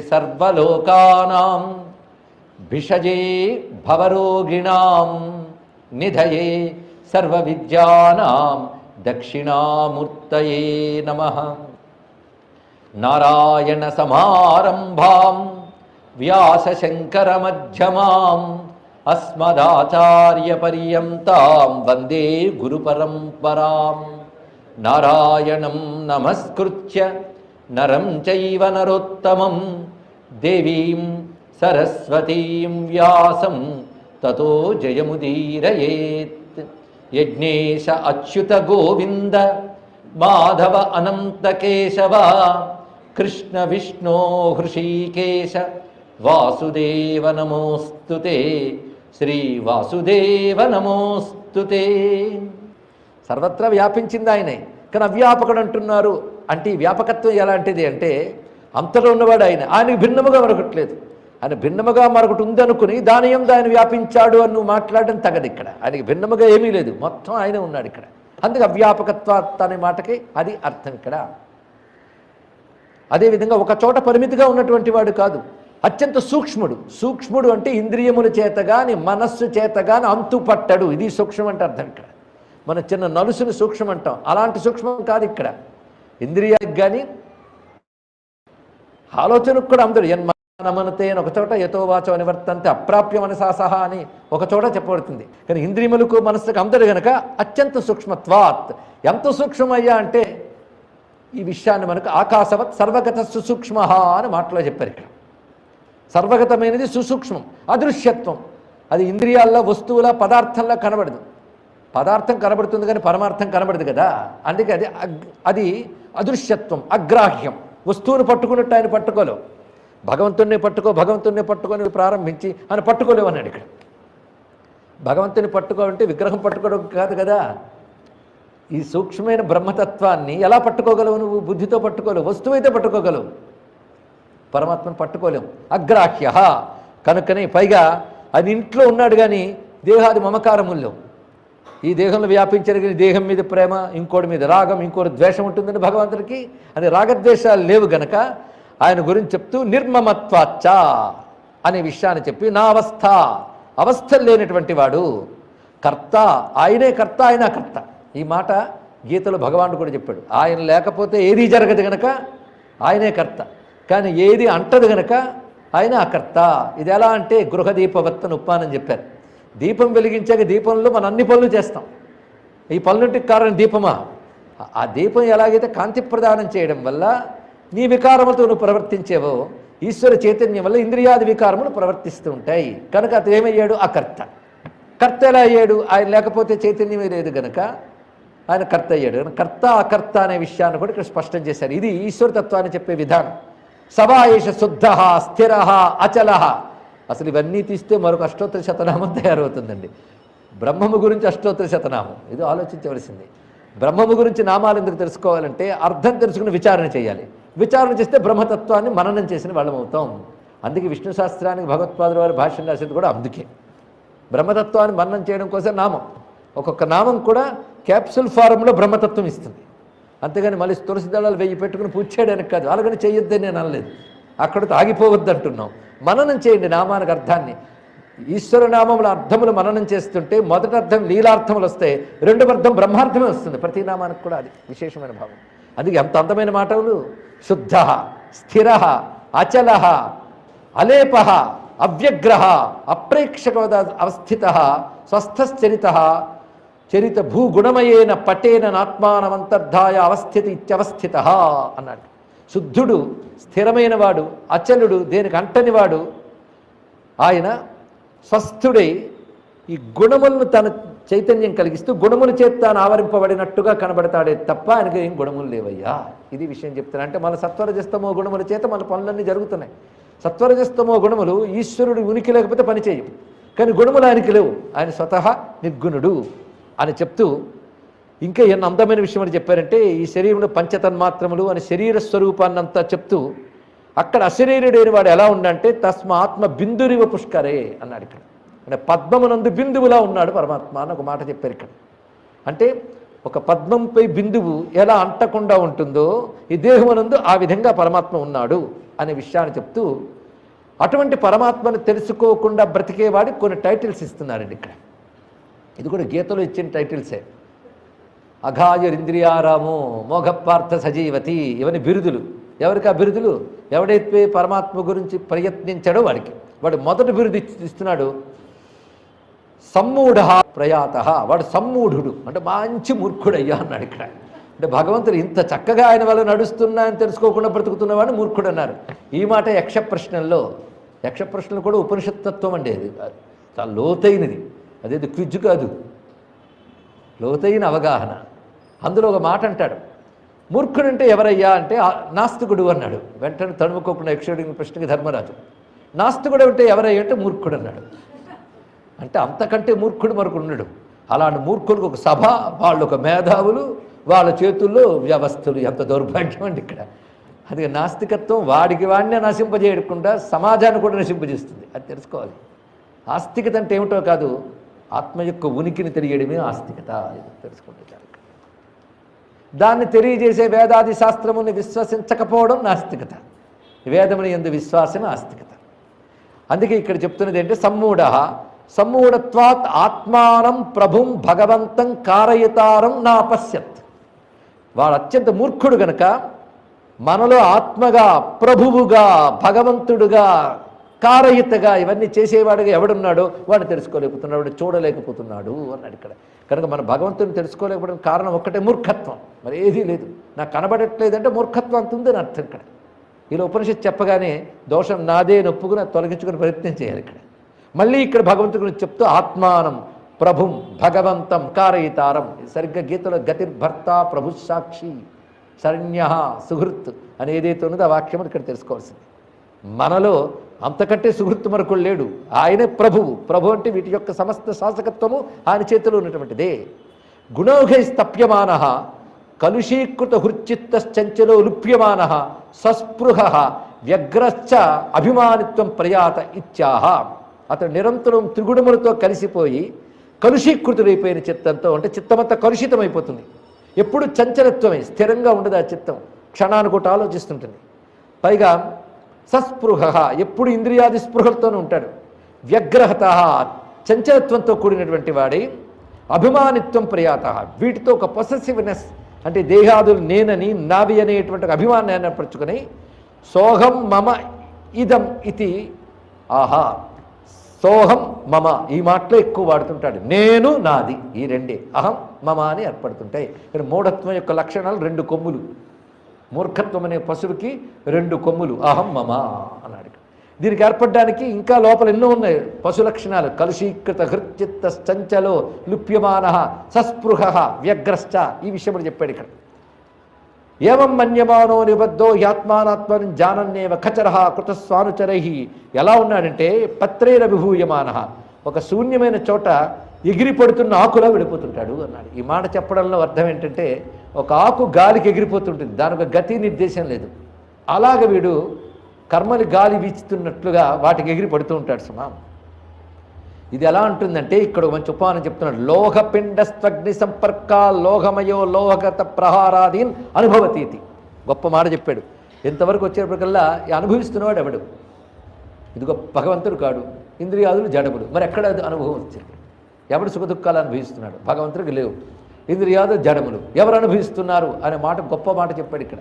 సర్వలోకానాం భిషజే భవరోగిణాం నిధయే సర్వవిద్యానాం దక్షిణామూర్తయే నమః. నారాయణ సమారంభాం వ్యాసశంకరమధ్యమాం అస్మదాచార్యపర్యంతాం వందే గురుపరంపరాం. నారాయణం నమస్కృత్య నరం చైవ నరోత్తమం దేవీం సరస్వతీం వ్యాసం తతో జయముదీరయేత్. యజ్ఞేశ అచ్యుత గోవింద మాధవ అనంత కేశవ కృష్ణ విష్ణో హృషీకేశ వాసుదేవ నమోస్తుతే. శ్రీ వాసుదేవ నమోస్తుతే. సర్వత్రా వ్యాపించింది ఆయనే, కానీ అవ్యాపకుడు అంటున్నారు. అంటే ఈ వ్యాపకత్వం ఎలాంటిది అంటే అంతలో ఉన్నవాడు ఆయన, ఆయనకు భిన్నముగా మరొకట్లేదు. ఆయన భిన్నముగా మరొకటి ఉందనుకుని దాని యందు ఆయన వ్యాపించాడు అని నువ్వు మాట్లాడడం తగదు. ఇక్కడ ఆయనకి భిన్నముగా ఏమీ లేదు, మొత్తం ఆయనే ఉన్నాడు ఇక్కడ. అందుకే అవ్యాపకత్వ అనే మాటకి అది అర్థం ఇక్కడ. అదేవిధంగా ఒక చోట పరిమితిగా ఉన్నటువంటి వాడు కాదు, అత్యంత సూక్ష్ముడు. సూక్ష్ముడు అంటే ఇంద్రియముల చేత కానీ మనస్సు చేత కానీ అంతుపట్టడు. ఇది సూక్ష్మం అంటే అర్థం ఇక్కడ. మన చిన్న నలుసుని సూక్ష్మం అంటాం, అలాంటి సూక్ష్మం కాదు ఇక్కడ. ఇంద్రియానికి కానీ ఆలోచనకు కూడా అందరూ యన్మనమనతే అని ఒక చోట, యతో వాచో నివర్తంతే అప్రాప్య మనసా సహా అని ఒక చోట చెప్పబడుతుంది. కానీ ఇంద్రియములకు మనస్సుకు అందరు గనక అత్యంత సూక్ష్మత్వాత్. ఎంత సూక్ష్మమయ్యా అంటే ఈ విషయాన్ని మనకు ఆకాశవత్ సర్వగత సుసూక్ష్మ అని మాటలో చెప్పారు ఇక్కడ. సర్వగతమైనది సుసూక్ష్మం, అదృశ్యత్వం. అది ఇంద్రియాల్లో వస్తువుల పదార్థంలో కనబడదు. పదార్థం కనబడుతుంది కానీ పరమార్థం కనబడదు కదా. అందుకే అది అదృశ్యత్వం, అగ్రాహ్యం. వస్తువును పట్టుకున్నట్టు ఆయన పట్టుకోలేవు. భగవంతుణ్ణి పట్టుకొని ప్రారంభించి ఆయన పట్టుకోలేవు అన్నాడు ఇక్కడ. భగవంతుని పట్టుకోవాలంటే విగ్రహం పట్టుకోవడం కాదు కదా. ఈ సూక్ష్మమైన బ్రహ్మతత్వాన్ని ఎలా పట్టుకోగలవు? నువ్వు బుద్ధితో పట్టుకోలేవు, వస్తువు అయితే పట్టుకోగలవు, పరమాత్మను పట్టుకోలేము. అగ్రాహ్య కనుకనే పైగా అది ఇంట్లో ఉన్నాడు కానీ దేహాది మమకారముల్లో, ఈ దేహంలో వ్యాపించారు కానీ దేహం మీద ప్రేమ, ఇంకోటి మీద రాగం, ఇంకోటి ద్వేషం ఉంటుందని భగవంతుడికి. అది రాగద్వేషాలు లేవు గనక ఆయన గురించి చెప్తూ నిర్మమత్వాచ్చ అనే విషయాన్ని చెప్పి నా అవస్థలు లేనటువంటి వాడు కర్త, ఆయనే కర్త, ఆయన కర్త. ఈ మాట గీతలో భగవానుడు కూడా చెప్పాడు. ఆయన లేకపోతే ఏదీ జరగదు గనక ఆయనే కర్త, కానీ ఏది అంటదు గనక ఆయన అకర్త. ఇది ఎలా అంటే గృహదీపవత్తను ఉపానం చెప్పారు. దీపం వెలిగించాక దీపంలో మనం అన్ని పనులు చేస్తాం. ఈ పనులంటికి కారణం దీపమా? ఆ దీపం ఎలాగైతే కాంతి ప్రదానం చేయడం వల్ల నీ వికారములతో నువ్వు ప్రవర్తించేవో, ఈశ్వర చైతన్యం వల్ల ఇంద్రియాది వికారములు ప్రవర్తిస్తూ ఉంటాయి. కనుక అతను ఏమయ్యాడు? అకర్త. కర్త ఎలా అయ్యాడు? ఆయన లేకపోతే చైతన్యమే లేదు గనక ఆయన కర్త అయ్యాడు. కర్త అకర్త అనే విషయాన్ని కూడా ఇక్కడ స్పష్టం చేశారు. ఇది ఈశ్వరతత్వాన్ని చెప్పే విధానం. సవాయేష శుద్ధ స్థిర అచల. అసలు ఇవన్నీ తీస్తే మరొక అష్టోత్తర శతనామం తయారవుతుందండి. బ్రహ్మము గురించి అష్టోత్తర శతనామం, ఇది ఆలోచించవలసింది. బ్రహ్మము గురించి నామాలు ఎందుకు తెలుసుకోవాలంటే అర్థం తెలుసుకుని విచారణ చేయాలి. విచారణ చేస్తే బ్రహ్మతత్వాన్ని మననం చేసిన వాళ్ళం అవుతాం. అందుకే విష్ణు శాస్త్రానికి భగవత్పాదుల వారి భాష్యం రాసేది కూడా అందుకే. బ్రహ్మతత్వాన్ని మననం చేయడం కోసం నామం, ఒక్కొక్క నామం కూడా క్యాప్సుల్ ఫారంలో బ్రహ్మతత్వం ఇస్తుంది. అంతేగాని మళ్ళీ తులసి దళాలు 1000 పెట్టుకుని పూజ చేయడానికి కాదు. అలాగని చేయొద్దని నేను అనలేదు, అక్కడితో ఆగిపోవద్దు అంటున్నాం. మననం చేయండి నామానికి అర్థాన్ని. ఈశ్వర నామముల అర్థములు మననం చేస్తుంటే మొదటి అర్థం లీలార్థములు వస్తాయి, రెండవ అర్థం బ్రహ్మార్థమే వస్తుంది. ప్రతి నామానికి కూడా అది విశేషమైన భావం. అందుకే ఎంత అందమైన మాటలు. శుద్ధ, స్థిర, అచల, అలేప, అవ్యగ్రహ, అప్రేక్షకవద అవస్థిత, స్వస్థశ్చరిత, చరిత భూగుణమయేన పటేన నాత్మానమంతర్ధాయ అవస్థితి ఇత్యవస్థిత అన్నాడు. శుద్ధుడు, స్థిరమైన వాడు, అచలుడు, దేనికి అంటనివాడు. ఆయన స్వస్థుడై ఈ గుణములను తన చైతన్యం కలిగిస్తూ గుణముల చేత తాను ఆవరింపబడినట్టుగా కనబడతాడే తప్ప ఆయనకి ఏం గుణములు లేవయ్యా. ఇది విషయం చెప్తున్నా. అంటే మన సత్వరజస్తమో గుణముల చేత మన పనులన్నీ జరుగుతున్నాయి. సత్వరజస్తమో గుణములు ఈశ్వరుడు ఉనికి లేకపోతే పని చేయవు, కానీ గుణములు ఆయనకి లేవు. ఆయన స్వతహా నిర్గుణుడు అని చెప్తూ ఇంకా ఎన్ని అందమైన విషయం అని చెప్పారంటే ఈ శరీరంలో పంచతన్మాత్రములు అని శరీర స్వరూపాన్నంతా చెప్తూ అక్కడ అశరీరుడైన వాడు ఎలా ఉండంటే తస్మాత్మ బిందురివ పుష్కరే అన్నాడు. ఇక్కడ అంటే పద్మమునందు బిందువులా ఉన్నాడు పరమాత్మ అని ఒక మాట చెప్పారు ఇక్కడ. అంటే ఒక పద్మంపై బిందువు ఎలా అంటకుండా ఉంటుందో ఈ దేహమునందు ఆ విధంగా పరమాత్మ ఉన్నాడు అనే విషయాన్ని చెప్తూ అటువంటి పరమాత్మను తెలుసుకోకుండా బ్రతికేవాడికి కొన్ని టైటిల్స్ ఇస్తున్నారండి ఇక్కడ. ఇది కూడా గీతలో ఇచ్చిన టైటిల్సే. అఘాయురింద్రియారామో మోఘపార్థ సజీవతి, ఇవన్నీ బిరుదులు. ఎవరికి ఆ బిరుదులు? ఎవడైతే పరమాత్మ గురించి ప్రయత్నించాడో వాడికి. వాడు మొదటి బిరుదు ఇస్తున్నాడు, సమ్మూఢ ప్రయాత. వాడు సమ్మూఢుడు అంటే మంచి మూర్ఖుడయ్యా అన్నాడు ఇక్కడ. అంటే భగవంతుడు ఇంత చక్కగా ఆయన వల్ల నడుస్తున్నా అని తెలుసుకోకుండా బ్రతుకుతున్నవాడు మూర్ఖుడు అన్నారు. ఈ మాట యక్ష ప్రశ్నలు కూడా ఉపనిషత్తత్వం అండి. అది చాలా లోతైనది, అదేది క్విజ్ కాదు, లోతైన అవగాహన. అందులో ఒక మాట అంటాడు, మూర్ఖుడు అంటే ఎవరయ్యా అంటే నాస్తికుడు అన్నాడు. వెంటనే తడుముకోకుండా యక్షుడిని ప్రశ్నకి ధర్మరాజు, నాస్తికుడు అంటే ఎవరయ్యా అంటే మూర్ఖుడు అన్నాడు. అంటే అంతకంటే మూర్ఖుడు మరొకడు ఉన్నాడు. అలాంటి మూర్ఖులకు ఒక సభ, వాళ్ళు ఒక మేధావులు, వాళ్ళ చేతుల్లో వ్యవస్థలు. ఎంత దౌర్భాగ్యం అండి ఇక్కడ. అది నాస్తికత్వం వాడికి వాడినే నశింపజేయకుండా సమాజాన్ని కూడా నశింపజేస్తుంది. అది తెలుసుకోవాలి. ఆస్తికత అంటే ఏమిటో కాదు, ఆత్మ యొక్క ఉనికిని తెలియడమే ఆస్తికత. తెలుసుకుంటే దాన్ని తెలియజేసే వేదాది శాస్త్రముని విశ్వసించకపోవడం నాస్తికత. వేదముని యందు విశ్వాసమే ఆస్తికత. అందుకే ఇక్కడ చెప్తున్నది ఏంటంటే సమ్మూఢత్వాత్ ఆత్మానం ప్రభుం భగవంతం కారయతారం నా పశ్యత్. వాడు అత్యంత మూర్ఖుడు గనక మనలో ఆత్మగా, ప్రభువుగా, భగవంతుడుగా, కారయితగా ఇవన్నీ చేసేవాడుగా ఎవడున్నాడో వాడిని తెలుసుకోలేకపోతున్నాడు, వాడు చూడలేకపోతున్నాడు అన్నాడు ఇక్కడ. కనుక మన భగవంతుని తెలుసుకోలేకపోవడం కారణం ఒక్కటే మూర్ఖత్వం, మరి ఏదీ లేదు. నాకు కనబడట్లేదంటే మూర్ఖత్వం అంత ఉందని అర్థం ఇక్కడ. ఇలా ఉపనిషత్తు చెప్పగానే దోషం నాదే నొప్పుకుని తొలగించుకుని ప్రయత్నం చేయాలి ఇక్కడ. మళ్ళీ ఇక్కడ భగవంతుడి గురించి చెప్తూ ఆత్మానం ప్రభుం భగవంతం కారయితారం. సరిగ్గా గీతలో గతిర్భర్త ప్రభు సాక్షి శరణ్య సుహృత్ అని ఏదైతే ఉన్నదో ఆ వాక్యం ఇక్కడ తెలుసుకోవాల్సింది. మనలో అంతకంటే సుహృత్తు మరొకడు లేడు, ఆయనే ప్రభువు. ప్రభు అంటే వీటి యొక్క సమస్త శాసకత్వము ఆయన చేతిలో ఉన్నటువంటిదే. గుణౌఘైస్తప్యమాన కలుషీకృత హృచిత్తశ్చంచలో లుప్యమాన సస్పృహ వ్యగ్రశ్చ అభిమానిత్వం ప్రయాత ఇత్యాహ. అతడు నిరంతరం త్రిగుణములతో కలిసిపోయి కలుషీకృతుడైపోయిన చిత్తంతో, అంటే చిత్తమంతా కలుషితమైపోతుంది. ఎప్పుడు చంచలత్వమే, స్థిరంగా ఉండదు ఆ చిత్తం, క్షణానికి ఒకటి ఆలోచిస్తుంటుంది. పైగా సస్పృహ, ఎప్పుడు ఇంద్రియాది స్పృహలతోనే ఉంటాడు. వ్యగ్రహత, చంచలత్వంతో కూడినటువంటి వాడి. అభిమానిత్వం ప్రయాత, వీటితో ఒక పొసెసివ్నెస్ అంటే దేహాదులు నేనని నావి అనేటువంటి అభిమానాన్ని ఏర్పరచుకొని సోహం మమ ఇదం ఇది. ఆహా, సోహం మమ ఈ మాటలో ఎక్కువ వాడుతుంటాడు. నేను నాది, ఈ రెండే అహం మమ అని ఏర్పడుతుంటాయి. కానీ మూఢత్వం యొక్క లక్షణాలు రెండు కొమ్ములు. మూర్ఖత్వం అనే పశువుకి రెండు కొమ్ములు, అహం మమ అన్నాడు. దీనికి ఏర్పడడానికి ఇంకా లోపల ఎన్నో ఉన్నాయి పశు లక్షణాలు. కలుషీకృత హృచిత్త చంచలో లుప్యమాన సస్పృహ వ్యగ్రశ్చ, ఈ విషయం కూడా చెప్పాడు ఇక్కడ. ఏవం మన్యమానో నిబద్ధో యాత్మానాత్మని జానన్నేవ ఖచరహ కృతస్వానుచరై. ఎలా ఉన్నాడంటే పత్రేన విభూయమాన, ఒక శూన్యమైన చోట ఎగిరిపడుతున్న ఆకులా వెళ్ళిపోతుంటాడు అన్నాడు. ఈ మాట చెప్పడంలో అర్థం ఏంటంటే ఒక ఆకు గాలికి ఎగిరిపోతుంటుంది, దానికి ఒక గతి నిర్దేశం లేదు. అలాగ వీడు కర్మని గాలి వీచుతున్నట్లుగా వాటికి ఎగిరి పడుతూ ఉంటాడు సుమా. ఇది ఎలా ఉంటుందంటే ఇక్కడ మంచి ఉపమానం చెప్తున్నాడు. లోహపిండస్త్వగ్ని సంపర్క లోహమయో లోహగత ప్రహారాదీన్ అనుభవతీతి. గొప్ప మాట చెప్పాడు. ఎంతవరకు వచ్చేప్పటికల్లా అనుభవిస్తున్నవాడు ఎవడు? ఇదిగో భగవంతుడు కాడు, ఇంద్రియాదులు జడములు. మరి ఎక్కడ అనుభవం వచ్చింది? ఎవడు సుఖదుఖాలు అనుభవిస్తున్నాడు? భగవంతుడికి లేవు. ఇంద్రియాదులు జడములు, ఎవరు అనుభవిస్తున్నారు అనే మాట గొప్ప మాట చెప్పాడు ఇక్కడ.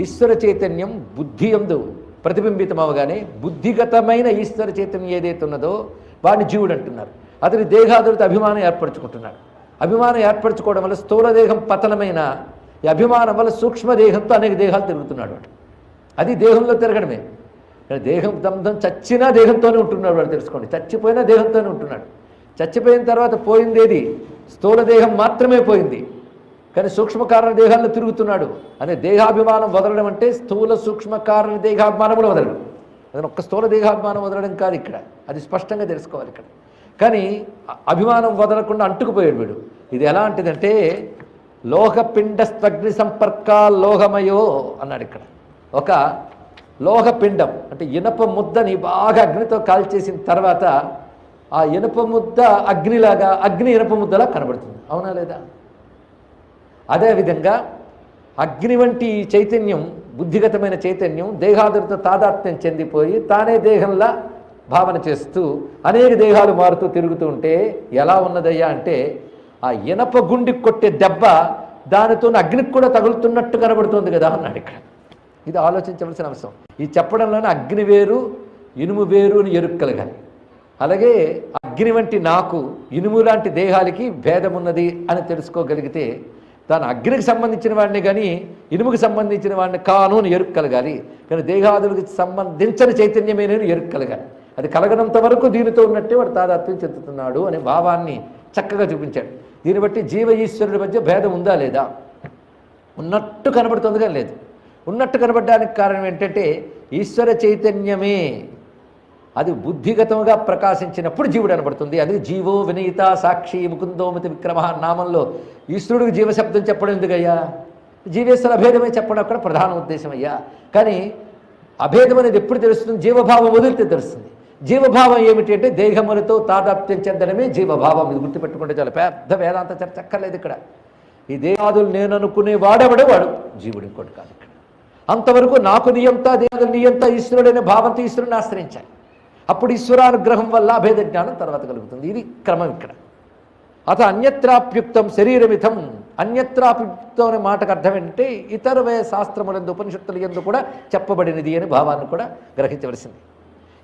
ఈశ్వర చైతన్యం బుద్ధి యందు ప్రతిబింబితం అవగానే బుద్ధిగతమైన ఈశ్వర చైతన్యం ఏదైతే ఉన్నదో వాడిని జీవుడు అంటున్నారు. అతని దేహాదులతో అభిమానం ఏర్పరచుకుంటున్నాడు. అభిమానం ఏర్పరచుకోవడం వల్ల స్థూల దేహం పతనమైన ఈ అభిమానం వల్ల సూక్ష్మదేహంతో అనేక దేహాలు తిరుగుతున్నాడు వాడు. అది దేహంలో తిరగడమే. దేహం దమ్దం చచ్చినా దేహంతోనే ఉంటున్నాడు వాడు, తెలుసుకోండి. చచ్చిపోయినా దేహంతోనే ఉంటున్నాడు. చచ్చిపోయిన తర్వాత పోయిందేది స్థూల దేహం మాత్రమే పోయింది, కానీ సూక్ష్మకారణ దేహాల్లో తిరుగుతున్నాడు. అనే దేహాభిమానం వదలడం అంటే స్థూల సూక్ష్మకారణ దేహాభిమానములు వదలడం. అది ఒక్క స్థూల దేహాభిమానం వదలడం కాదు ఇక్కడ, అది స్పష్టంగా తెలుసుకోవాలి ఇక్కడ. కానీ అభిమానం వదలకుండా అంటుకుపోయాడు వీడు. ఇది ఎలాంటిదంటే లోహపిండస్త్వగ్ని సంపర్క లోహమయో అన్నాడు ఇక్కడ. ఒక లోహపిండం అంటే ఇనప ముద్దని బాగా అగ్నితో కాల్చేసిన తర్వాత ఆ ఇనప ముద్ద అగ్నిలాగా, అగ్ని ఇనప ముద్దలా కనబడుతుంది, అవునా లేదా? అదేవిధంగా అగ్ని వంటి చైతన్యం, బుద్ధిగతమైన చైతన్యం దేహాదులతో తాదాత్మ్యం చెందిపోయి తానే దేహంలా భావన చేస్తూ అనేక దేహాలు మారుతూ తిరుగుతూ ఉంటే ఎలా ఉన్నదయ్యా అంటే ఆ ఇనప గుండి కొట్టే దెబ్బ దానితో అగ్నికి కూడా తగులుతున్నట్టు కనబడుతుంది కదా అన్నాడు ఇక్కడ. ఇది ఆలోచించవలసిన అంశం. ఈ చెప్పడంలోనే అగ్ని వేరు ఇనుము వేరు అని ఎరుక కలగాలి. అలాగే అగ్ని వంటి నాకు ఇనుము లాంటి దేహాలకి భేదం ఉన్నది అని తెలుసుకోగలిగితే తాను అగ్నికి సంబంధించిన వాడిని కానీ ఇనుముకి సంబంధించిన వాడిని కాను అని ఎరుక కలగాలి. కానీ దేహాదులకు సంబంధించిన చైతన్యమే నేను ఎరుక కలగాలి. అది కలగనంత వరకు దీనితో ఉన్నట్టే వాడు తాదాత్మ్యం చెందుతున్నాడు అనే భావాన్ని చక్కగా చూపించాడు. దీన్ని బట్టి జీవ ఈశ్వరుడి మధ్య భేదం ఉందా లేదా? ఉన్నట్టు కనబడుతుంది కానీ లేదు. ఉన్నట్టు కనబడడానికి కారణం ఏంటంటే ఈశ్వర చైతన్యమే అది బుద్ధిగతముగా ప్రకాశించినప్పుడు జీవుడు అనబడుతుంది. అది జీవో వినీత సాక్షి ముకుందోమతి విక్రమ నామంలో ఈశ్వరుడికి జీవశబ్దం చెప్పడం ఎందుకయ్యా? జీవేశ్వర అభేదమే చెప్పడం అక్కడ ప్రధాన ఉద్దేశం అయ్యా. కానీ అభేదం అనేది ఎప్పుడు తెలుస్తుంది? జీవభావం వదిలితే తెలుస్తుంది. జీవభావం ఏమిటి అంటే దేహములతో తాదాప్త్యం చెందడమే జీవభావం. ఇది గుర్తుపెట్టుకుంటే చాలా పెద్ద వేదాంత చర్చ అక్కర్లేదు ఇక్కడ. ఈ దేహాదులు నేను అనుకునే వాడెవడే వాడు జీవుడు, ఇంకోటి కాదు ఇక్కడ. అంతవరకు నాకు నియంత దేహాదులు నియంత ఈశ్వరుడైన భావంతో ఈశ్వరుని ఆశ్రయించాలి. అప్పుడు ఈశ్వరానుగ్రహం వల్ల అభేద జ్ఞానం తర్వాత కలుగుతుంది. ఇది క్రమం ఇక్కడ. అత అన్యత్రాప్యుక్తం శరీరమిథం. అన్యత్రాప్యుక్తం అనే మాటకు అర్థం ఏంటంటే ఇతర శాస్త్రములందు ఉపనిషత్తుల యందు కూడా చెప్పబడినది అని భావాన్ని కూడా గ్రహించవలసింది.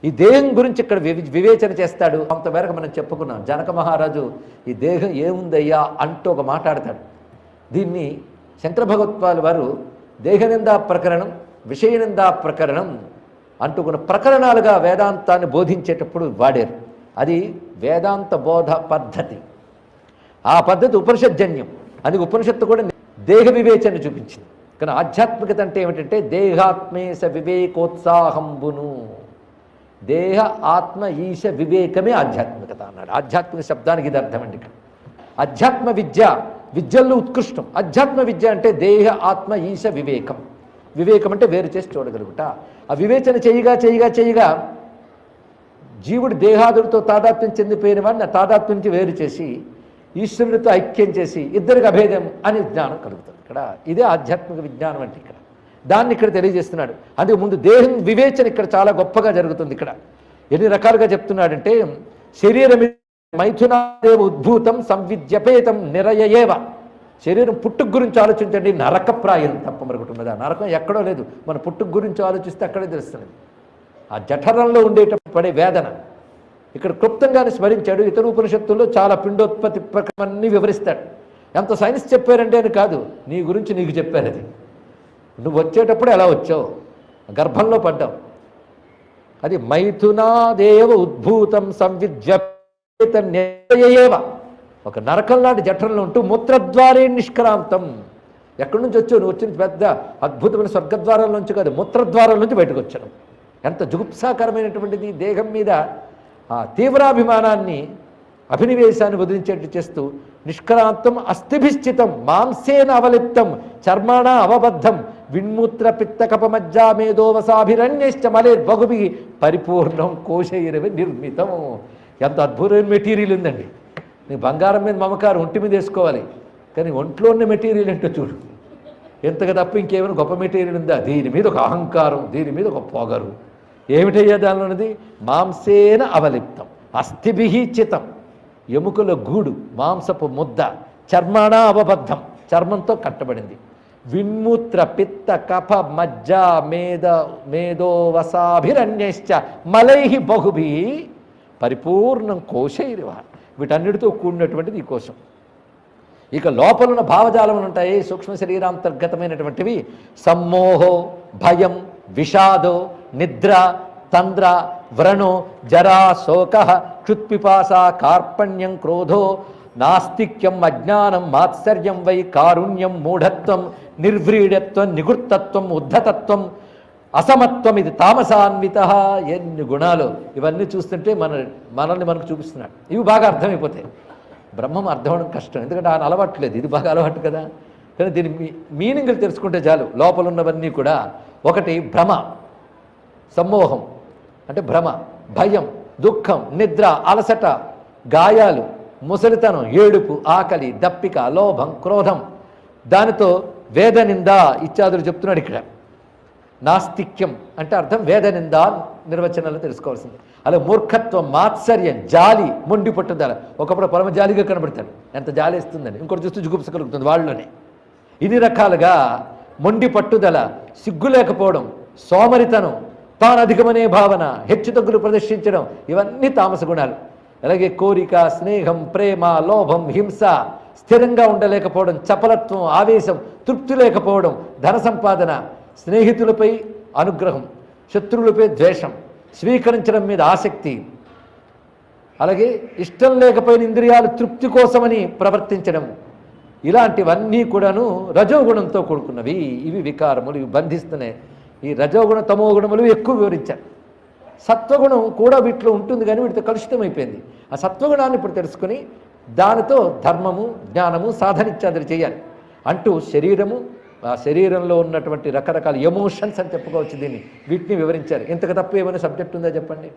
ఈ దేహం గురించి ఇక్కడ వివేచన చేస్తాడు. కొంతమేరకు మనం చెప్పుకున్నాం. జనక మహారాజు ఈ దేహం ఏముందయ్యా అంటూ ఒక మాట్లాడతాడు. దీన్ని శంకర భగవత్పాల్ వారు దేహనిందా ప్రకరణం, విషయనిందా ప్రకరణం అంటూ కొన్ని ప్రకరణాలుగా వేదాంతాన్ని బోధించేటప్పుడు వాడారు. అది వేదాంత బోధ పద్ధతి. ఆ పద్ధతి ఉపనిషజ్జన్యం. అది ఉపనిషత్తు కూడా దేహ వివేచన చూపించింది. కానీ ఆధ్యాత్మికత అంటే ఏమిటంటే దేహాత్మేశ వివేకోత్సాహంబును. దేహ ఆత్మ ఈశ వివేకమే ఆధ్యాత్మికత అన్నాడు. ఆధ్యాత్మిక శబ్దానికి ఇది అర్థం అండి. ఇక్కడ అధ్యాత్మ విద్య విద్యల్లో ఉత్కృష్టం. అధ్యాత్మ విద్య అంటే దేహ ఆత్మ ఈశ వివేకం. వివేకం అంటే వేరు చేసి చూడగలుగుట. ఆ వివేచన చేయగా చేయగా చేయగా జీవుడు దేహాదులతో తాదాత్మ్యం చెందిపోయిన వాడిని ఆ తాదాత్మ్యం నుంచి వేరు చేసి ఈశ్వరుడితో ఐక్యం చేసి ఇద్దరికి అభేదం అని జ్ఞానం కలుగుతుంది. ఇక్కడ ఇదే ఆధ్యాత్మిక విజ్ఞానం అంటే ఇక్కడ దాన్ని ఇక్కడ తెలియజేస్తున్నాడు. అందుకే ముందు దేహం వివేచన ఇక్కడ చాలా గొప్పగా జరుగుతుంది. ఇక్కడ ఎన్ని రకాలుగా చెప్తున్నాడంటే శరీరం మైథునాదేవ ఉద్భూతం సంవిద్యపేతం నిరయయేవ. శరీరం పుట్టుకు గురించి ఆలోచించండి, నరకప్రాయం తప్ప మరొకటి ఉన్నదా? నరకం ఎక్కడో లేదు. మన పుట్టుకు గురించి ఆలోచిస్తే అక్కడే తెలుస్తుంది. ఆ జఠరంలో ఉండేటప్పుడు పడే వేదన ఇక్కడ క్లుప్తంగానే స్మరించాడు. ఇతర ఉపనిషత్తుల్లో చాలా పిండోత్పత్తి ప్రక్రియన్ని వివరిస్తాడు. ఎంత సైన్స్ చెప్పారంటే అని కాదు, నీ గురించి నీకు చెప్పారు. అది నువ్వు వచ్చేటప్పుడు ఎలా వచ్చావు, గర్భంలో పడ్డావు. అది మైథునాదేవ ఉద్భూతం సంవిద్యపేతన్యయేవ. ఒక నరకం లాంటి జఠరంలో ఉంటూ మూత్రద్వారే నిష్క్రాంతం. ఎక్కడి నుంచి వచ్చావు? నువ్వు వచ్చిన పెద్ద అద్భుతమైన స్వర్గద్వారాల నుంచి కాదు, మూత్రద్వారాల నుంచి బయటకు వచ్చాను. ఎంత జుగుప్సాకరమైనటువంటిది. దేహం మీద ఆ తీవ్రాభిమానాన్ని అభినివేశాన్ని వదిలించేట్టు చేస్తూ నిష్క్రాంతం అస్థిభిశ్చితం మాంసేన అవలిప్తం చర్మాణ అవబద్ధం విన్మూత్ర పిత్త కపమజ్జా మేధోవసాభిరణ్యశ్చ మలేర్బగుభి పరిపూర్ణం కోశైరవి నిర్మితం. ఎంత అద్భుతమైన మెటీరియల్ ఉందండి. నీ బంగారం మీద మమకారం ఒంటి మీద వేసుకోవాలి, కానీ ఒంట్లో ఉన్న మెటీరియల్ ఏంటో చూడు. ఎంతగా తప్ప ఇంకేమైనా గొప్ప మెటీరియల్ ఉందా? దీని మీద ఒక అహంకారం, దీని మీద ఒక పొగరు. ఏమిటయ్యా దానిలో ఉన్నది? మాంసేన అవలిప్తం అస్థిభిహి చితం. ఎముకల గూడు, మాంసపు ముద్ద, చర్మాణ అవబద్ధం చర్మంతో కట్టబడింది. విన్మూత్ర పిత్త కఫ మజ్జ మేధోవసాభిరణ్యశ్చ మలైహి బహుభి పరిపూర్ణం కోశైరివ. వీటన్నిటితో కూడినటువంటిది ఈ కోశం. ఇక లోపలున్న భావజాలములు ఉంటాయి, సూక్ష్మ శరీరాంతర్గతమైనటువంటివి. సమ్మోహో, భయం, విషాదో, నిద్ర, తంద్ర, వ్రణో, జరా, శోక, క్షుత్పిపాస, కార్పణ్యం, క్రోధో, నాస్తిక్యం, అజ్ఞానం, మాత్సర్యం, వై కారుణ్యం, మూఢత్వం, నిర్వ్రీడత్వం, నిగుర్తత్వం, ఉద్ధతత్వం, అసమత్వం. ఇది తామసాన్విత. ఎన్ని గుణాలు! ఇవన్నీ చూస్తుంటే మనల్ని మనకు చూపిస్తున్నాడు. ఇవి బాగా అర్థమైపోతాయి. బ్రహ్మం అర్థం అవడం కష్టం, ఎందుకంటే ఆయన అలవాట్లేదు. ఇది బాగా అలవాటు కదా. కానీ దీని మీనింగ్లు తెలుసుకుంటే చాలు. లోపల ఉన్నవన్నీ కూడా ఒకటి భ్రమ, సమ్మోహం అంటే భ్రమ, భయం, దుఃఖం, నిద్ర, అలసట, గాయాలు, ముసలితనం, ఏడుపు, ఆకలి, దప్పిక, లోభం, క్రోధం, దానితో వేదనింద ఇత్యాదులు చెప్తున్నాడు ఇక్కడ. నాస్తిక్యం అంటే అర్థం వేదనింద నిర్వచనాలు తెలుసుకోవాల్సింది. అలా మూర్ఖత్వం, మాత్సర్యం, జాలి, మొండి పట్టుదల. ఒకప్పుడు పరమ జాలిగా కనబడతాడు, ఎంత జాలి ఇస్తుందని, ఇంకోటి చూస్తూ జుగుప్స కలుగుతుంది వాళ్ళలోనే. ఇన్ని రకాలుగా మొండి పట్టుదల, సిగ్గు లేకపోవడం, సోమరితనం, తాను అధికమనే భావన, హెచ్చుతగ్గులు ప్రదర్శించడం, ఇవన్నీ తామస గుణాలు. అలాగే కోరిక, స్నేహం, ప్రేమ, లోభం, హింస, స్థిరంగా ఉండలేకపోవడం, చపలత్వం, ఆవేశం, తృప్తి లేకపోవడం, ధన సంపాదన, స్నేహితులపై అనుగ్రహం, శత్రువులపై ద్వేషం, స్వీకరించడం మీద ఆసక్తి, అలాగే ఇష్టం లేకపోయిన ఇంద్రియాలు తృప్తి కోసమని ప్రవర్తించడం, ఇలాంటివన్నీ కూడాను రజోగుణంతో కూడుకున్నవి. ఇవి వికారములు, ఇవి బంధిస్తున్నాయి. ఈ రజోగుణ తమో గుణములు ఎక్కువ వివరించారు. సత్వగుణం కూడా వీటిలో ఉంటుంది, కానీ వీటితో కలుషితమైపోయింది. ఆ సత్వగుణాన్ని ఇప్పుడు తెలుసుకుని దానితో ధర్మము, జ్ఞానము, సాధన ఇత్యాదులు చేయాలి అంటూ శరీరము, ఆ శరీరంలో ఉన్నటువంటి రకరకాల ఎమోషన్స్ అని చెప్పుకోవచ్చు దీన్ని, వీటిని వివరించారు. ఇంతకు తప్ప ఏమైనా సబ్జెక్ట్ ఉందా చెప్పండి?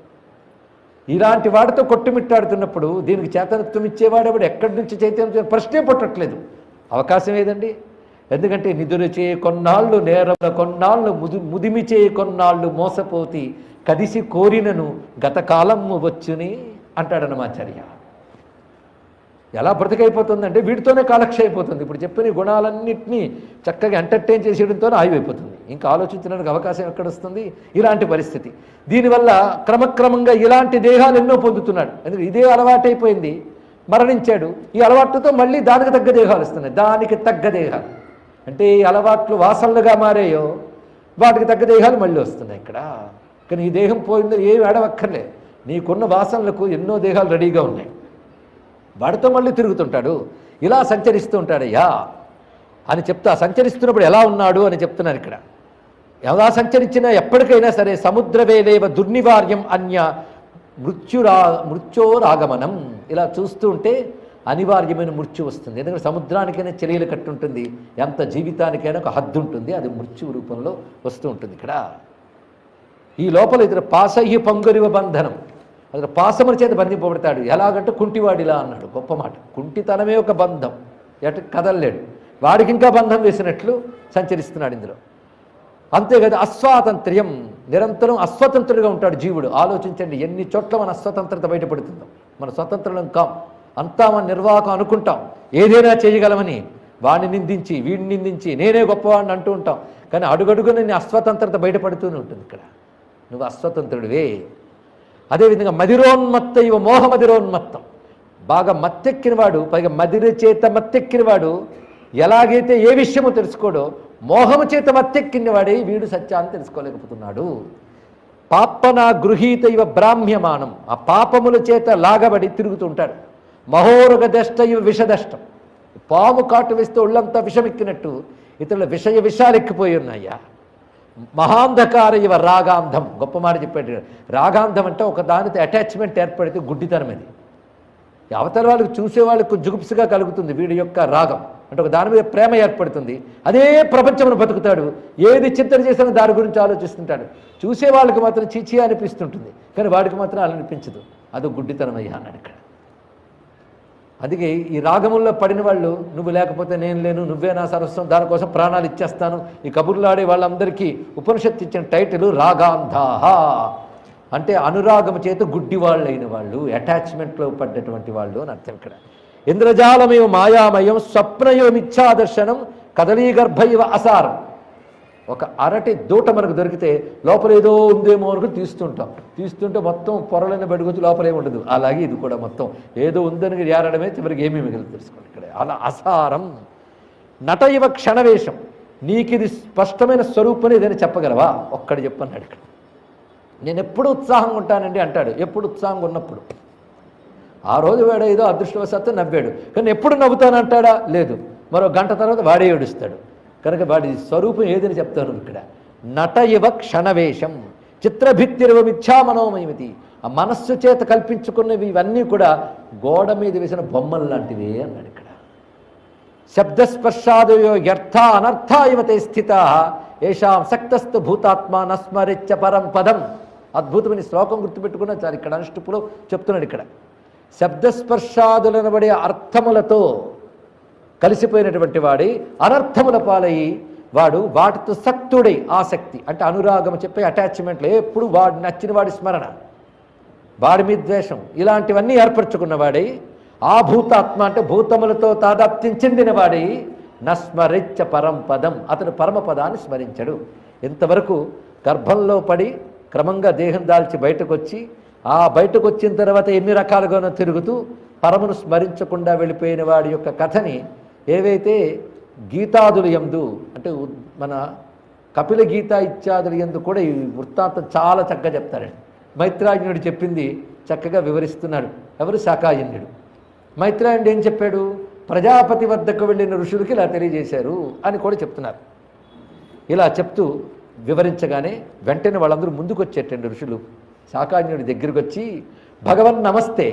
ఇలాంటి వాడితో కొట్టుమిట్టాడుతున్నప్పుడు దీనికి చేతనత్వం ఇచ్చేవాడెవడు, ఎక్కడి నుంచి చైతన్యం ప్రశ్నే పుట్టట్లేదు. అవకాశం ఏదండి? ఎందుకంటే నిధులు చే కొన్నాళ్ళు, నేరముల కొన్నాళ్ళు, ముదిమి చే కొన్నాళ్ళు మోసపోతి కదిసి కోరినను గతకాలము వచ్చుని అంటాడన్నమాచార్య. ఎలా బ్రతికైపోతుందంటే వీటితోనే కాలక్షయం అయిపోతుంది. ఇప్పుడు చెప్పిన గుణాలన్నింటినీ చక్కగా ఎంటర్టైన్ చేసేయడంతోనే ఆగిపోతుంది. ఇంకా ఆలోచించడానికి అవకాశం ఎక్కడొస్తుంది? ఇలాంటి పరిస్థితి. దీనివల్ల క్రమక్రమంగా ఇలాంటి దేహాలు ఎన్నో పొందుతున్నాడు. ఎందుకంటే ఇదే అలవాటైపోయింది, మరణించాడు. ఈ అలవాట్లతో మళ్ళీ దానికి తగ్గ దేహాలు వస్తున్నాయి. దానికి తగ్గ దేహాలు అంటే ఈ అలవాట్లు వాసనలుగా మారాయో వాటికి తగ్గ దేహాలు మళ్ళీ వస్తున్నాయి ఇక్కడ. కానీ ఈ దేహం పోయిందో ఏమి ఆడవక్కర్లే, నీకున్న వాసనలకు ఎన్నో దేహాలు రెడీగా ఉన్నాయి. వాడితో మళ్ళీ తిరుగుతుంటాడు, ఇలా సంచరిస్తూ ఉంటాడయ్యా అని చెప్తా. సంచరిస్తున్నప్పుడు ఎలా ఉన్నాడు అని చెప్తున్నాను ఇక్కడ. ఎలా సంచరించినా ఎప్పటికైనా సరే సముద్రవేలేవ దుర్నివార్యం అన్య మృత్యోరాగమనం. ఇలా చూస్తూ ఉంటే అనివార్యమైన మృత్యు వస్తుంది. ఎందుకంటే సముద్రానికైనా చెలియలు కట్టుంటుంది, ఎంత జీవితానికైనా ఒక హద్దు ఉంటుంది, అది మృత్యు రూపంలో వస్తూ ఉంటుంది ఇక్కడ. ఈ లోపల ఇతర పాసహ్య పంగురివ బంధనం, అతను పాసముల చేత బంధింపబడతాడు. ఎలాగంటే కుంటివాడిలా అన్నాడు, గొప్ప మాట. కుంటితనమే ఒక బంధం, ఎటు కదలలేడు. వాడికి ఇంకా బంధం వేసినట్లు సంచరిస్తున్నాడు ఇందులో. అంతేకాదు అస్వాతంత్ర్యం, నిరంతరం అస్వతంత్రుడిగా ఉంటాడు జీవుడు. ఆలోచించండి, ఎన్ని చోట్ల మన అస్వతంత్రత బయటపడుతుందో. మన స్వతంత్రం కాం, అంతా మన నిర్వాహకం అనుకుంటాం, ఏదైనా చేయగలమని. వాడిని నిందించి, వీడిని నిందించి, నేనే గొప్పవాడిని అంటూ ఉంటాం. కానీ అడుగడుగున నీ అస్వతంత్రత బయటపడుతూనే ఉంటుంది ఇక్కడ. నువ్వు అస్వతంత్రుడివే. అదేవిధంగా మదిరోన్మత్త ఇవ మోహమదిరోన్మత్తం. బాగా మత్తెక్కినవాడు, పైగా మదిర చేత మత్తెక్కినవాడు ఎలాగైతే ఏ విషయమో తెలుసుకోడో, మోహము చేత మత్తెక్కినవాడే వీడు సత్యాన్ని తెలుసుకోలేకపోతున్నాడు. పాపన గృహీత ఇవ బ్రాహ్మ్యమానం. ఆ పాపముల చేత లాగబడి తిరుగుతుంటాడు. మహోరగ దష్ట ఇవ విషదష్టం. పాము కాటు వేస్తే ఒళ్ళంతా విషమెక్కినట్టు ఇతరుల విషయాలు ఎక్కిపోయి ఉన్నాయా. మహాంధకార ఇవ రాగాంధం. గొప్ప మాట చెప్పాడు. రాగాంధం అంటే ఒక దానితో అటాచ్మెంట్ ఏర్పడితే గుడ్డితనం అది. అవతల వాళ్ళకి చూసే వాళ్ళకు జుగుప్సుగా కలుగుతుంది వీడి యొక్క రాగం. అంటే ఒక దాని మీద ప్రేమ ఏర్పడుతుంది. అదే ప్రపంచమును బతుకుతాడు. ఏది చింతన చేసినా దాని గురించి ఆలోచిస్తుంటాడు. చూసే వాళ్ళకి మాత్రం చీచి అనిపిస్తుంటుంది, కానీ వాడికి మాత్రం అలా అనిపించదు. అది గుడ్డితనం అయ్యా అన్నాడు ఇక్కడ. అందుకే ఈ రాగముల్లో పడిన వాళ్ళు, నువ్వు లేకపోతే నేను లేను, నువ్వే నా సరస్వం, దానికోసం ప్రాణాలు ఇచ్చేస్తాను, ఈ కబుర్లాడే వాళ్ళందరికీ ఉపనిషత్తు ఇచ్చిన టైటిల్ రాగాంధాహ. అంటే అనురాగము చేత గుడ్డివాళ్ళైన వాళ్ళు, అటాచ్మెంట్లో పడ్డటువంటి వాళ్ళు అని అర్థం ఇక్కడ. ఇంద్రజాలమేవ మాయామయం స్వప్నయో మిథ్యాదర్శనం కదలీగర్భ ఇవ అసారం. ఒక అరటి దూట మనకు దొరికితే లోపల ఏదో ఉందేమో అనుకు తీస్తుంటే మొత్తం పొరలైన బయటకొచ్చి లోపలేమి ఉండదు. అలాగే ఇది కూడా మొత్తం ఏదో ఉందని ఏరడమే, చివరికి ఏమీ మిగిలి తెలుసుకోండి ఇక్కడ. అలా అసారం. నట ఇవ క్షణవేషం. నీకు ఇది స్పష్టమైన స్వరూపం ఏదైనా చెప్పగలవా? ఒక్కడు చెప్పన్నాడు ఇక్కడ. నేను ఎప్పుడు ఉత్సాహంగా ఉంటానండి అంటాడు. ఎప్పుడు ఉత్సాహంగా ఉన్నప్పుడు. ఆ రోజు వాడు ఏదో అదృష్టవశాత్తు నవ్వాడు, కానీ ఎప్పుడు నవ్వుతానంటాడా? లేదు. మరో గంట తర్వాత వాడే ఏడుస్తాడు. కనుక వాడి స్వరూపం ఏదని చెప్తాను ఇక్కడ. నట ఇవ క్షణవేషం చిత్రభిత్తిరవ మిథ్యా మనోమయమితి. ఆ మనస్సు చేత కల్పించుకున్నవి ఇవన్నీ కూడా గోడ మీద వేసిన బొమ్మలు లాంటివి అన్నాడు ఇక్కడ. శబ్దస్పర్శాదయో వ్యర్థ అనర్థ ఇవతే స్థిత ఏషాం సక్తస్థ భూతాత్మ నస్మరిచ్చ పరం పదం. అద్భుతమైన శ్లోకం గుర్తుపెట్టుకున్నా చాలు. ఇక్కడ అనుష్టుపులో చెప్తున్నాడు ఇక్కడ. శబ్దస్పర్శాదులనబడే అర్థములతో కలిసిపోయినటువంటి వాడి అనర్థముల పాలయ్యి వాడు వాటితో సక్తుడై, ఆసక్తి అంటే అనురాగం చెప్పే అటాచ్మెంట్లు, ఎప్పుడు వాడు నచ్చిన వాడి స్మరణ, వాడి మీద ద్వేషం, ఇలాంటివన్నీ ఏర్పరచుకున్నవాడై ఆ భూతాత్మ అంటే భూతములతో తాదాత్మ్యం చెందినవాడై నస్మరిచ్చ పరంపదం, అతను పరమపదాన్ని స్మరించడు. ఇంతవరకు గర్భంలో పడి క్రమంగా దేహం దాల్చి బయటకు వచ్చి, ఆ బయటకు వచ్చిన తర్వాత ఎన్ని రకాలుగానో తిరుగుతూ పరమును స్మరించకుండా వెళ్ళిపోయిన వాడి యొక్క కథని ఏవైతే గీతాదులు యందు అంటే మన కపిల గీత ఇత్యాదులు యందు కూడా ఈ వృత్తాంతం చాలా చక్కగా చెప్తారండి. మైత్రాయణుడు చెప్పింది చక్కగా వివరిస్తున్నాడు. ఎవరు? శాకాయన్యుడు. మైత్రాయణుడు ఏం చెప్పాడు? ప్రజాపతి వద్దకు వెళ్ళిన ఋషులకి ఇలా తెలియజేశారు అని కూడా చెప్తున్నారు. ఇలా చెప్తూ వివరించగానే వెంటనే వాళ్ళందరూ ముందుకు వచ్చేటండి ఋషులు. శాకాయన్యుడి దగ్గరికి వచ్చి, భగవన్ నమస్తే,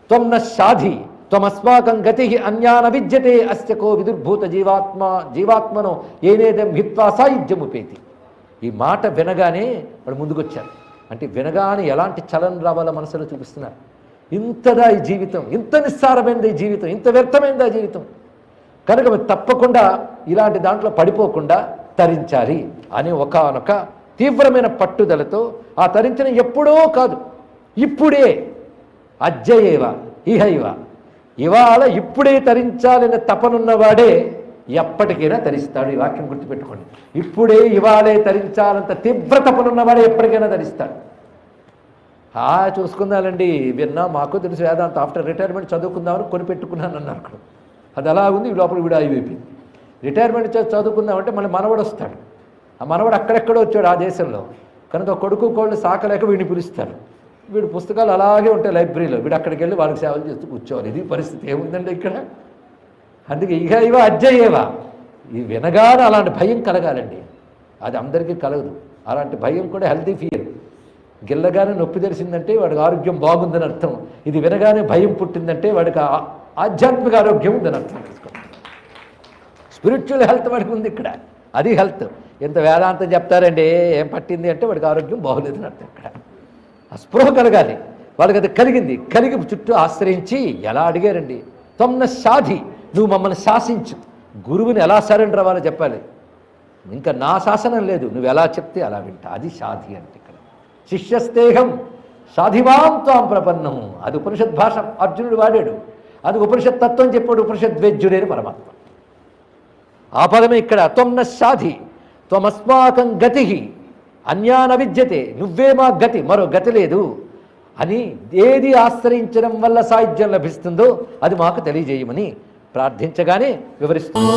త్వం న శాధి త్వమస్మాకం గతి అన్యాన విద్యతే అస్య కో విదుర్భూత జీవాత్మనో ఏనేదం హిత్వా సాయుధ్యముపేతి. ఈ మాట వినగానే వాడు ముందుకొచ్చారు. అంటే వినగానే ఎలాంటి చలనం రావాలో మనసులో చూపిస్తున్నారు. ఇంతదా ఈ జీవితం, ఇంత నిస్సారమైనది ఈ జీవితం, ఇంత వ్యర్థమైనది ఆ జీవితం, కనుక తప్పకుండా ఇలాంటి దాంట్లో పడిపోకుండా తరించాలి అని ఒకానొక తీవ్రమైన పట్టుదలతో ఆ తరించడం ఎప్పుడో కాదు, ఇప్పుడే, అజ్జయేవ ఇహైవ, ఇవాళ ఇప్పుడే తరించాలనే తపనున్నవాడే ఎప్పటికైనా తరిస్తాడు. ఈ వాక్యం గుర్తుపెట్టుకోండి. ఇప్పుడే ఇవాళే తరించాలంత తీవ్ర తపనున్నవాడే ఎప్పటికైనా తరిస్తాడు. చూసుకుందాలండి, విన్నా, మాకు తెలుసు వేదాంత, ఆఫ్టర్ రిటైర్మెంట్ చదువుకుందామని కొనిపెట్టుకున్నాను అన్నారు అక్కడ. అది అలా ఉంది. లోపల వీడు అయిపోయింది. రిటైర్మెంట్ చదువుకుందామంటే మళ్ళీ మనవడు వస్తాడు. ఆ మనవడు అక్కడెక్కడో వచ్చాడు ఆ దేశంలో, కనుక కొడుకు కోళ్ళు సాకలేక వీడిని పిలుస్తారు. వీడు పుస్తకాలు అలాగే ఉంటాయి లైబ్రరీలో, వీడు అక్కడికి వెళ్ళి వాళ్ళకి సేవలు చేస్తూ కూర్చోవాలి. ఇది పరిస్థితి. ఏముందండి ఇక్కడ? అందుకే ఇక ఇవ అజ్జయేవా, ఇది వినగానే అలాంటి భయం కలగాలండి. అది అందరికీ కలగదు. అలాంటి భయం కూడా హెల్తీ ఫియర్. గిల్లగానే నొప్పి తెలిసిందంటే వాడికి ఆరోగ్యం బాగుందని అర్థం. ఇది వినగానే భయం పుట్టిందంటే వాడికి ఆధ్యాత్మిక ఆరోగ్యం ఉందని అర్థం. స్పిరిచువల్ హెల్త్ వాడికి ఉంది ఇక్కడ. అది హెల్త్. ఎంత వేదాంతం చెప్తారండి, ఏం పట్టింది అంటే వాడికి ఆరోగ్యం బాగోలేదని అర్థం. ఇక్కడ ఆ స్పృహ కలగాలి. వాళ్ళకి అది కలిగింది. కలిగి చుట్టూ ఆశ్రయించి ఎలా అడిగారండి, తొమ్న శాధి, నువ్వు మమ్మల్ని శాసించు. గురువుని ఎలా సరెండర్ అవ్వాలో చెప్పాలి. ఇంకా నా శాసనం లేదు, నువ్వు ఎలా చెప్తే అలా వింటా. అది శాధి అంటే ఇక్కడ. శిష్యస్తేహం సాధివాం త్వాం ప్రపన్నం, అది ఉపనిషత్ భాష అర్జునుడు వాడాడు. అది ఉపనిషత్ తత్వం చెప్పాడు. ఉపనిషద్వేద్యుడైన పరమాత్మ. ఆ పదమే ఇక్కడ. త్వమ్న శాధి త్వమస్మాకం గతి అన్యాన విద్యతే, నువ్వే మా గతి, మరో గతి లేదు అని ఏది ఆశ్రయించడం వల్ల సాయుధ్యం లభిస్తుందో అది మాకు తెలియజేయమని ప్రార్థించగానే వివరిస్తుంది.